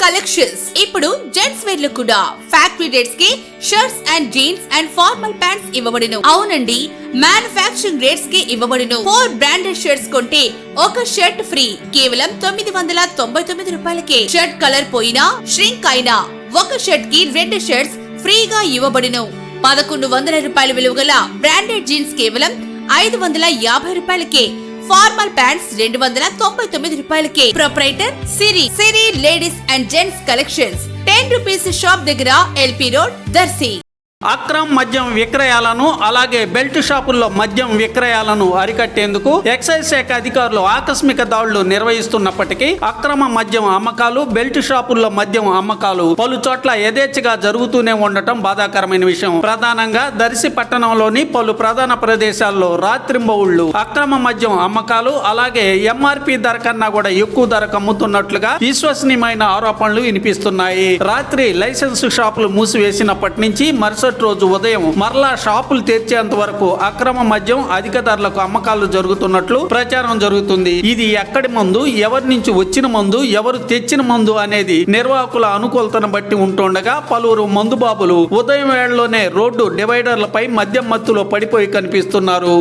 Collections ఇప్పుడు gents wear లో కూడా ఫ్యాక్టరీ రేట్స్ కి shirts and jeans and formal pants ఇవ్వబడును. అవునండి, మ్యానుఫ్యాక్చరింగ్ రేట్స్ కి ఇవ్వబడును. 4 బ్రాండెడ్ షర్ట్స్ కొంటే ఒక షర్ట్ ఫ్రీ కేవలం 999 రూపాయలకే. షర్ట్ కలర్ పోయినా ష్రింక్ అయినా ఒక షర్ట్ కి 2 షర్ట్స్ ఫ్రీగా ఇవ్వబడును. 1100 రూపాయల విలువ గల బ్రాండెడ్ జీన్స్ కేవలం 550 రూపాయలకే. ఫార్మల్ ప్యాంట్స్ 299 రూపాయలకే. Proprietor Siri ladies and gents collections 10 rupees shop దగ్గర ఎల్పీ రోడ్ దర్శి. అక్రమ్ మద్యం విక్రయాలను అలాగే బెల్ట్ షాపుల్లో మద్యం విక్రయాలను అరికట్టేందుకు ఎక్సైజ్ శాఖ అధికారులు ఆకస్మిక దాడులు నిర్వహిస్తున్నప్పటికీ అక్రమ మద్యం అమ్మకాలు, బెల్ట్ షాపుల్లో మద్యం అమ్మకాలు పలు చోట్ల యథేచ్ఛగా జరుగుతూనే ఉండటం బాధాకరమైన విషయం. ప్రధానంగా దర్శి పట్టణంలోని పలు ప్రధాన ప్రదేశాల్లో రాత్రింబవుళ్లు అక్రమ మద్యం అమ్మకాలు, అలాగే ఎంఆర్పి ధర కన్నా కూడా ఎక్కువ ధరకు అమ్ముతున్నట్లుగా విశ్వసనీయమైన ఆరోపణలు వినిపిస్తున్నాయి. రాత్రి లైసెన్స్ షాపులు మూసివేసినప్పటి నుంచి మరుసటి రోజు ఉదయం మరలా షాపులు తెరిచేంత వరకు అక్రమ మద్యం అధిక ధరలకు అమ్మకాలు జరుగుతున్నట్లు ప్రచారం జరుగుతుంది. ఇది ఎక్కడి మందు, ఎవరి నుంచి వచ్చిన మందు, ఎవరు తెచ్చిన మందు అనేది నిర్వాహకుల అనుకూలతను బట్టి ఉంటుండగా పలువురు మందుబాబులు ఉదయం వేళలోనే రోడ్డు డివైడర్లపై మద్యం మత్తులో పడిపోయి కనిపిస్తున్నారు.